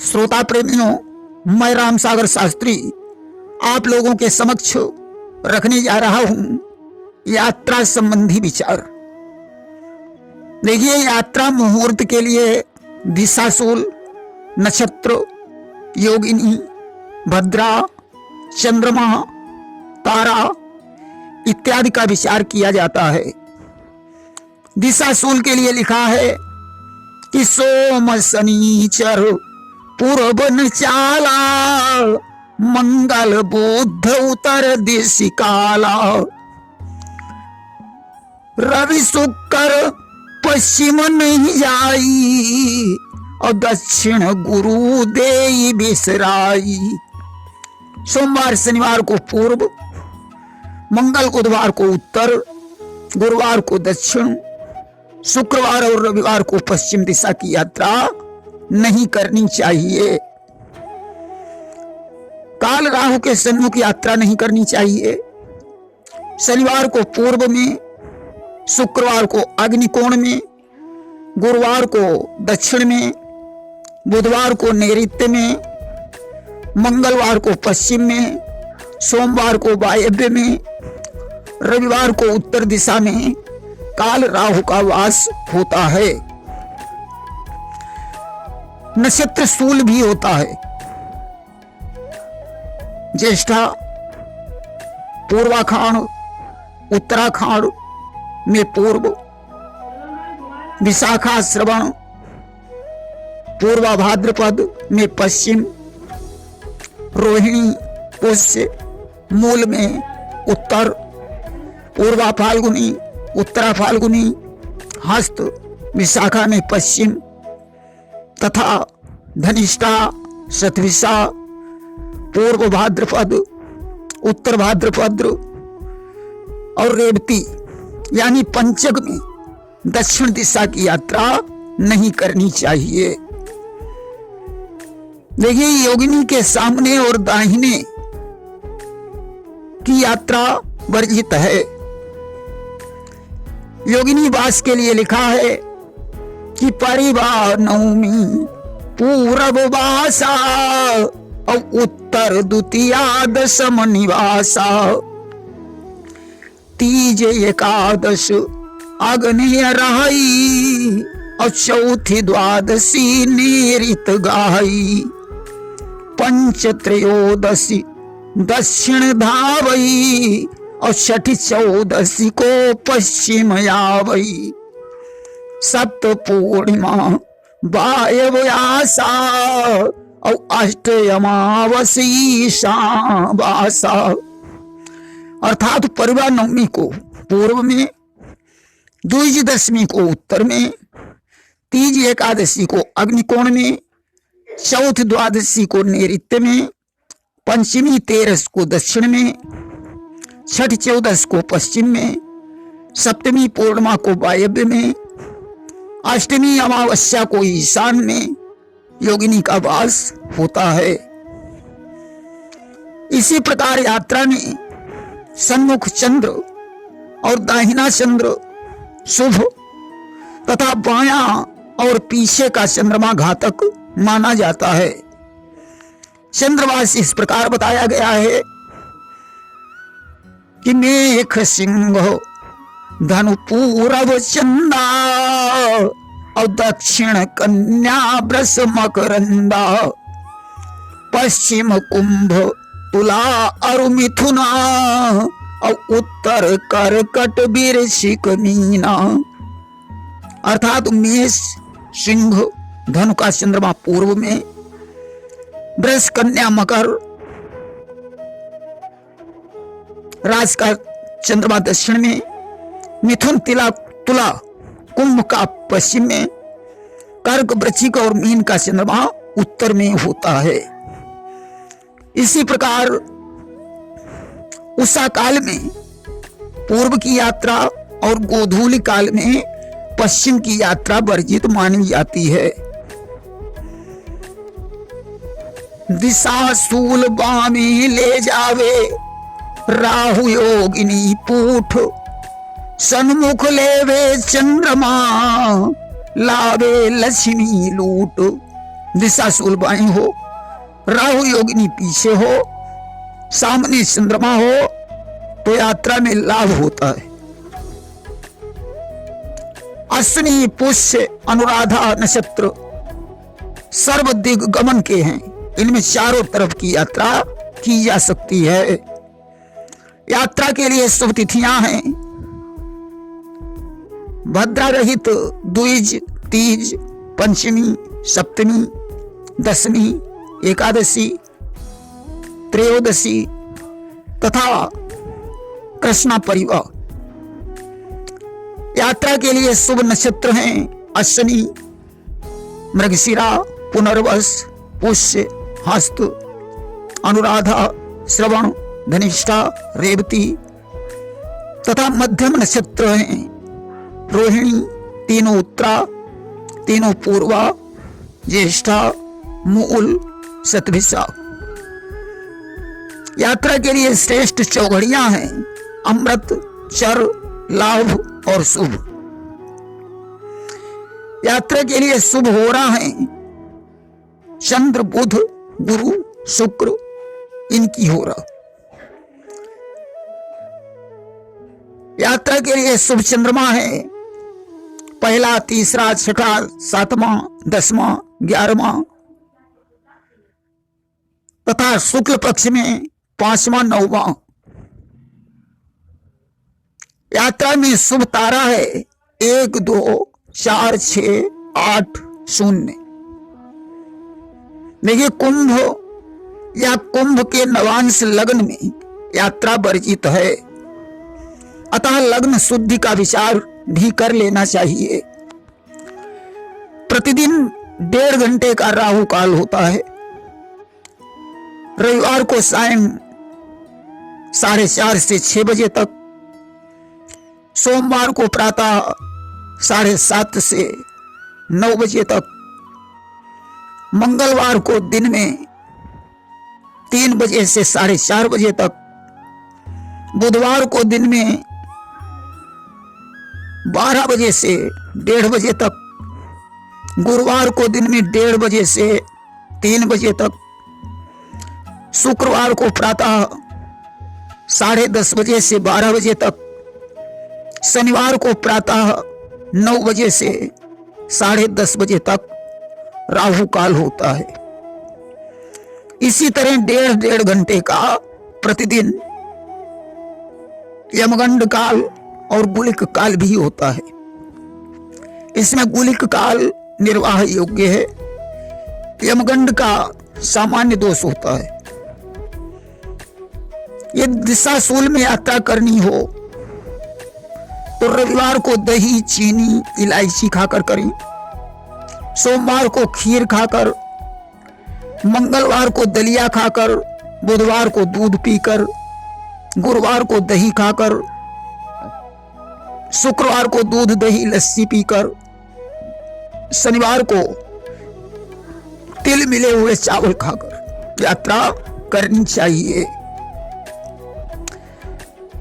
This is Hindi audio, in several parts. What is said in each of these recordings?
श्रोता प्रेमियों, मैं राम सागर शास्त्री आप लोगों के समक्ष रखने जा रहा हूं यात्रा संबंधी विचार। देखिए, यात्रा मुहूर्त के लिए दिशाशूल, नक्षत्र, योगिनी, भद्रा, चंद्रमा, तारा इत्यादि का विचार किया जाता है। दिशाशूल के लिए लिखा है कि सोम शनिचर पूर्व न चाला, मंगल बुध उत्तर दिश काला, रवि शुक्र पश्चिम नहीं जाई, और दक्षिण गुरु देई बिसराई। सोमवार शनिवार को पूर्व, मंगल बुधवार को उत्तर, गुरुवार को दक्षिण, शुक्रवार और रविवार को पश्चिम दिशा की यात्रा नहीं करनी चाहिए। काल राहु के सन्मुख यात्रा नहीं करनी चाहिए। शनिवार को पूर्व में, शुक्रवार को अग्निकोण में, गुरुवार को दक्षिण में, बुधवार को नैऋत्य में, मंगलवार को पश्चिम में, सोमवार को वायव्य में, रविवार को उत्तर दिशा में काल राहु का वास होता है। नक्षत्र शूल भी होता है। ज्येष्ठा, पूर्वाखांड, उत्तराखांड में पूर्व, विशाखा, श्रवण, पूर्वा भाद्रपद में पश्चिम, रोहिणी, पुष्य, मूल में उत्तर, पूर्वा फाल्गुनी, उत्तरा फाल्गुनी, हस्त, विशाखा में पश्चिम, तथा धनिष्ठा, शतभिषा, पूर्व भाद्रपद, उत्तर भाद्रपद और रेवती यानी पंचक में दक्षिण दिशा की यात्रा नहीं करनी चाहिए। देखिए, योगिनी के सामने और दाहिने की यात्रा वर्जित है। योगिनी वास के लिए लिखा है कि परिवार नवमी पूरब वासा और उत्तर द्वितीया दशम निवासा, तीज एकादश अग्निय रहाई, और चौथी द्वादशी निरित गाई, पंच त्रयोदशी दक्षिण धावई, और छठी चौदशी को पश्चिम आवई, सप्त पूर्णिमा वायव्यासा, और अष्ट अमावसी शाबासा। अर्थात परिवार नवमी को पूर्व में, द्विज दशमी को उत्तर में, तीज एकादशी को अग्निकोण में, चौथ द्वादशी को नैऋत्य में, पंचमी तेरस को दक्षिण में, छठ चौदस को पश्चिम में, सप्तमी पूर्णिमा को वायव्य में, अष्टमी अमावस्या को ईशान में योगिनी का वास होता है। इसी प्रकार यात्रा में सन्मुख चंद्र और दाहिना चंद्र शुभ तथा बायां और पीछे का चंद्रमा घातक माना जाता है। चंद्रवास इस प्रकार बताया गया है कि मेघ सिंह धनु पूरब चंदा, और दक्षिण कन्या वृष मकरंदा, पश्चिम कुंभ तुला और मिथुना, और उत्तर कर्कट वृश्चिक मीना। अर्थात मेष, सिंह, धनु का चंद्रमा पूर्व में, वृष, कन्या, मकर, राज का चंद्रमा दक्षिण में, मिथुन, तुला, कुंभ का पश्चिम में, कर्क, वृश्चिक और मीन का चंद्रमा उत्तर में होता है। इसी प्रकार उषा काल में पूर्व की यात्रा और गोधूली काल में पश्चिम की यात्रा वर्जित मानी जाती है। दिशा शूल बामी ले जावे, राहु योगिनी पूठ, सन्मुख लेवे चंद्रमा, लावे लक्ष्मी लूट, दिशा सूल बाई हो, राहु योगिनी पीछे हो, सामने चंद्रमा हो तो यात्रा में लाभ होता है। अश्विनी पुष्य अनुराधा नक्षत्र सर्व दिग्गमन के हैं, इनमें चारों तरफ की यात्रा की जा सकती है। यात्रा के लिए शुभ तिथियां हैं भद्रा रहित द्विज, तीज, पंचमी, सप्तमी, दशमी, एकादशी, त्रयोदशी तथा कृष्णा परिवार। यात्रा के लिए शुभ नक्षत्र हैं अश्विनी, मृगशिरा, पुनर्वस, पुष्य, हस्त, अनुराधा, श्रवण, धनिष्ठा, रेवती तथा मध्यम नक्षत्र हैं रोहिणी, तीनों उत्तरा, तीनों पूर्वा, ज्येष्ठा, मूल, शतभिषा। यात्रा के लिए श्रेष्ठ चौघड़ियां हैं अमृत, चर, लाभ और शुभ। यात्रा के लिए शुभ होरा है चंद्र, बुध, गुरु, शुक्र, इनकी होरा। यात्रा के लिए शुभ चंद्रमा है पहला, तीसरा, छठा, सातवां, दसवां, 11वां तथा शुक्ल पक्ष में 5वां, 9वां। यात्रा में शुभ तारा है 1, 2, 4, 6, 8, 0। देखिए कुंभ या कुंभ के नवांश लग्न में यात्रा वर्जित है, अतः लग्न शुद्धि का विचार भी कर लेना चाहिए। प्रतिदिन 1.5 घंटे का राहु काल होता है। रविवार को सायं 4:30 से 6 बजे तक, सोमवार को प्रातः 7:30 से 9 बजे तक, मंगलवार को दिन में 3 बजे से 4:30 बजे तक, बुधवार को दिन में 12 बजे से 1:30 बजे तक, गुरुवार को दिन में 1:30 बजे से 3 बजे तक, शुक्रवार को प्रातः 10:30 बजे से 12 बजे तक, शनिवार को प्रातः 9 बजे से 10:30 बजे तक राहु काल होता है। इसी तरह 1.5 घंटे का प्रतिदिन यमगंड काल और गुलिक काल भी होता है। इसमें गुलिक काल निर्वाह योग्य है, यमगंड का सामान्य दोष होता है। यदि दिशाशूल में यात्रा करनी हो तो रविवार को दही, चीनी, इलायची खाकर करें, सोमवार को खीर खाकर, मंगलवार को दलिया खाकर, बुधवार को दूध पीकर, गुरुवार को दही खाकर, शुक्रवार को दूध, दही, लस्सी पीकर, शनिवार को तिल मिले हुए चावल खाकर यात्रा करनी चाहिए।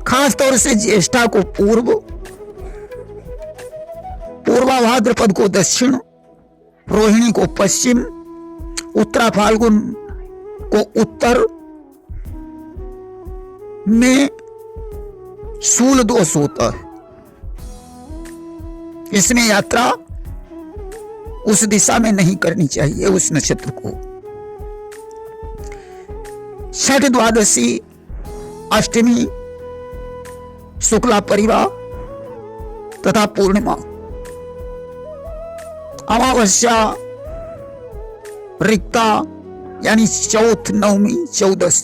खास तौर से ज्येष्ठा को पूर्व, पूर्वा भाद्रपद को दक्षिण, रोहिणी को पश्चिम, उत्तरा फाल्गुन को उत्तर में शूल दोष होता है। इसमें यात्रा उस दिशा में नहीं करनी चाहिए उस नक्षत्र को। छठ, द्वादशी, अष्टमी, शुक्ला परिवार तथा पूर्णिमा, अमावस्या, रिक्ता यानी चौथ, नवमी, चौदस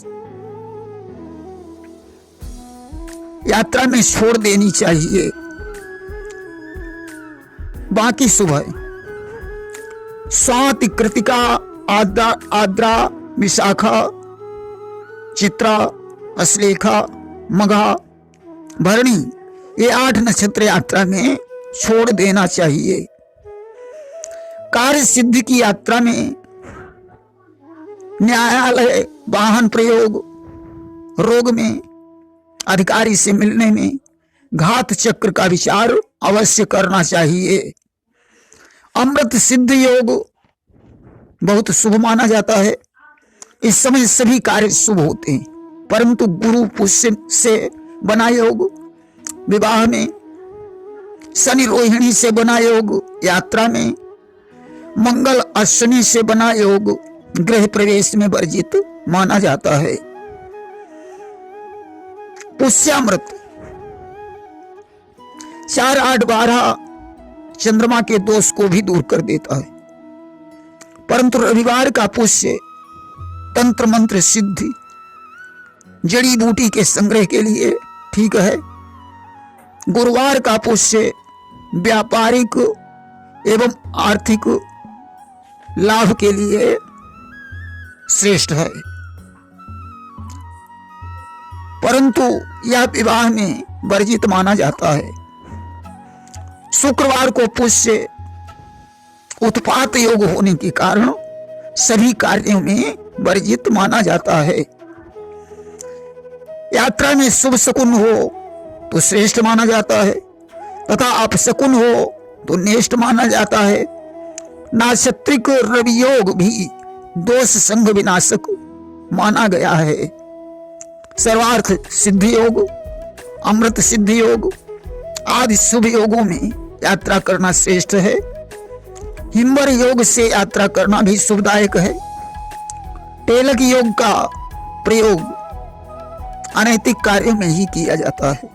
यात्रा में छोड़ देनी चाहिए, बाकी शुभ है। स्वाति, कृतिका, आद्रा, विशाखा, चित्रा, अश्लेखा, मघा, भरणी, ये 8 नक्षत्र यात्रा में छोड़ देना चाहिए। कार्य सिद्धि की यात्रा में न्यायालय, वाहन प्रयोग, रोग में, अधिकारी से मिलने में, घात चक्र का विचार अवश्य करना चाहिए। अमृत सिद्ध योग बहुत शुभ माना जाता है। इस समय सभी कार्य शुभ होते हैं, परंतु गुरु पुष्य से बना योग, विवाह में शनि रोहिणी से बना योग, यात्रा में मंगल अश्विनी से बना योग गृह प्रवेश में वर्जित माना जाता है। पुष्यामृत 4, 8, 12 चंद्रमा के दोष को भी दूर कर देता है, परंतु रविवार का पुष्य तंत्र मंत्र सिद्धि जड़ी बूटी के संग्रह के लिए ठीक है। गुरुवार का पुष्य व्यापारिक एवं आर्थिक लाभ के लिए श्रेष्ठ है, परंतु यह विवाह में वर्जित माना जाता है। शुक्रवार को पुष्य उत्पात योग होने के कारण सभी कार्यों में वर्जित माना जाता है। यात्रा में शुभ शकुन हो तो श्रेष्ठ माना जाता है तथा अपशकुन हो तो नेष्ट माना जाता है। नाक्षत्रिक रवि योग भी दोष संग विनाशक माना गया है। सर्वार्थ सिद्धि योग, अमृत सिद्धि योग आदि शुभ योगों में यात्रा करना श्रेष्ठ है। हिम्बर योग से यात्रा करना भी शुभदायक है। टेलक योग का प्रयोग अनैतिक कार्यों में ही किया जाता है।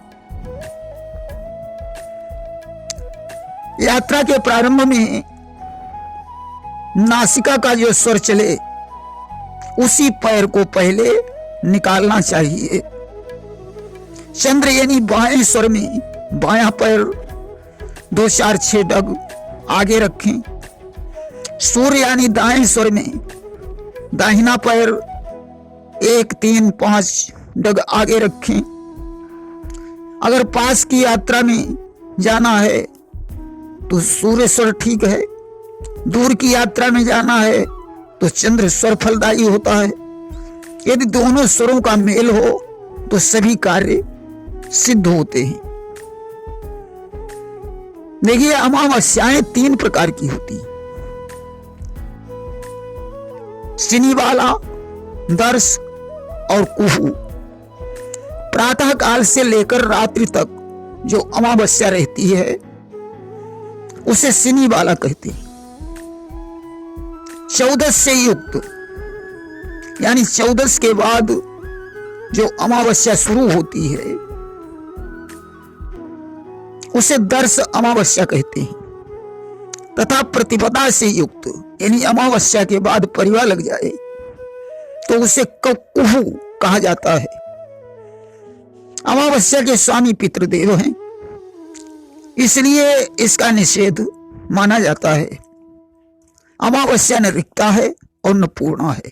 यात्रा के प्रारंभ में नासिका का जो स्वर चले उसी पैर को पहले निकालना चाहिए। चंद्र यानी बाएं स्वर में बायां पैर 2, 4, 6 डग आगे रखें। सूर्य यानी दाएं स्वर में दाहिना पैर 1, 3, 5 डग आगे रखें। अगर पास की यात्रा में जाना है तो सूर्य स्वर ठीक है, दूर की यात्रा में जाना है तो चंद्र स्वर फलदायी होता है। यदि दोनों स्वरों का मेल हो तो सभी कार्य सिद्ध होते हैं। देखिए, अमावस्याएं 3 प्रकार की होती हैं। शनिवाला, दर्श और कुहू। प्रातः काल से लेकर रात्रि तक जो अमावस्या रहती है उसे शनिवाला कहते हैं। 14 से युक्त यानी 14 के बाद जो अमावस्या शुरू होती है उसे दर्श अमावस्या कहते हैं। तथा प्रतिपदा से युक्त यानी अमावस्या के बाद परिवा लग जाए तो उसे कुहू कहा जाता है। अमावस्या के स्वामी पितृदेव हैं, इसलिए इसका निषेध माना जाता है। अमावस्या न रिक्ता है और न पूर्णा है।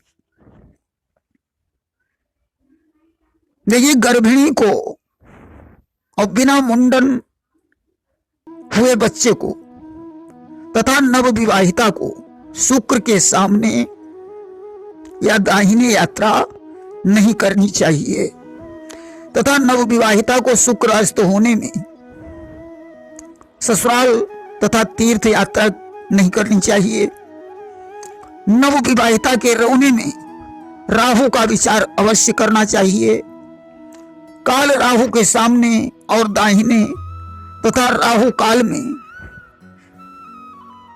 देखिए, गर्भिणी को और बिना मुंडन हुए बच्चे को तथा नव विवाहिता को शुक्र के सामने या दाहिने यात्रा नहीं करनी चाहिए तथा नव विवाहिता को शुक्र अस्त होने में ससुराल तथा तीर्थ यात्रा नहीं करनी चाहिए। नव विवाहिता के रोने में राहु का विचार अवश्य करना चाहिए। काल राहु के सामने और दाहिने तथा राहु काल में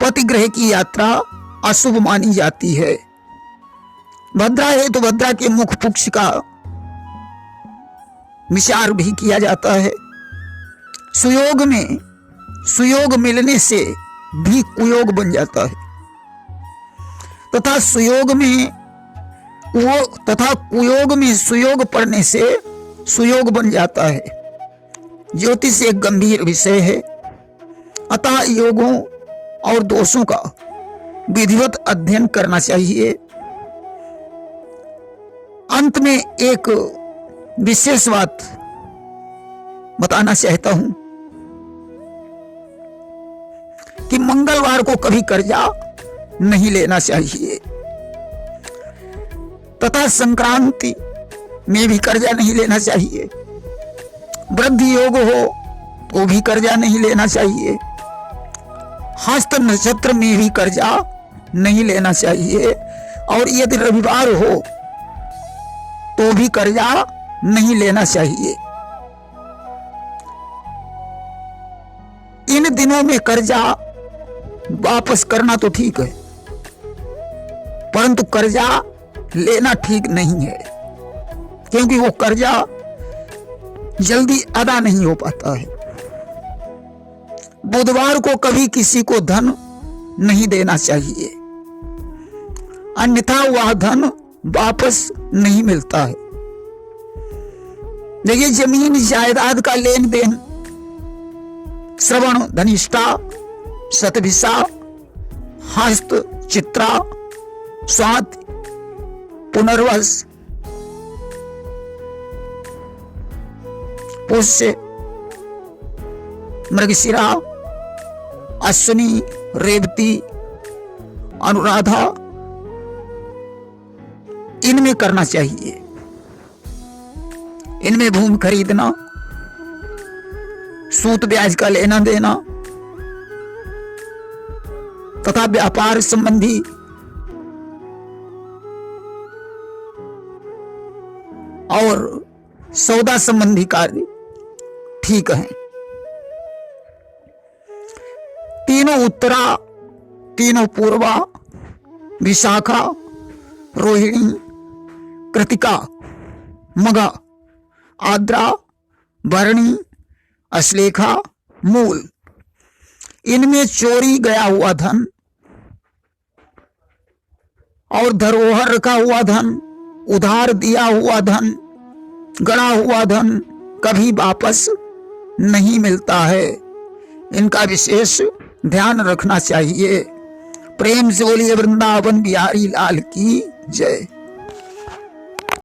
पतिग्रह की यात्रा अशुभ मानी जाती है। भद्रा है तो भद्रा के मुख पुक्ष का विचार भी किया जाता है। सुयोग में सुयोग मिलने से भी कुयोग बन जाता है तथा कुयोग में सुयोग पड़ने से सुयोग बन जाता है। ज्योतिष एक गंभीर विषय है, अतः योगों और दोषों का विधिवत अध्ययन करना चाहिए। अंत में एक विशेष बात बताना चाहता हूं कि मंगलवार को कभी कर्जा नहीं लेना चाहिए तथा संक्रांति में भी कर्जा नहीं लेना चाहिए। वृद्धि योग हो तो भी कर्जा नहीं लेना चाहिए। हस्त नक्षत्र में भी कर्जा नहीं लेना चाहिए, और यदि रविवार हो तो भी कर्जा नहीं लेना चाहिए। इन दिनों में कर्जा वापस करना तो ठीक है, परंतु कर्जा लेना ठीक नहीं है, क्योंकि वो कर्जा जल्दी अदा नहीं हो पाता है। बुधवार को कभी किसी को धन नहीं देना चाहिए, अन्यथा वह धन वापस नहीं मिलता है। देखिए, जमीन जायदाद का लेन देन श्रवण, धनिष्ठा, शतभिषा, हस्त, चित्रा, स्वाति, पुनर्वस, पुष्य, मृगशिरा, अश्विनी, रेवती, अनुराधा, इनमें करना चाहिए। इनमें भूमि खरीदना, सूत ब्याज का लेना देना तथा व्यापार संबंधी और सौदा संबंधी कार्य ठीक है। तीनों उत्तरा, तीनों पूर्वा, विशाखा, रोहिणी, कृतिका, मघा, आद्रा, भरणी, अश्लेखा, मूल, इनमें चोरी गया हुआ धन और धरोहर रखा हुआ धन, उधार दिया हुआ धन, गड़ा हुआ धन कभी वापस नहीं मिलता है। इनका विशेष ध्यान रखना चाहिए। प्रेम से बोलिए वृंदावन बिहारी लाल की जय।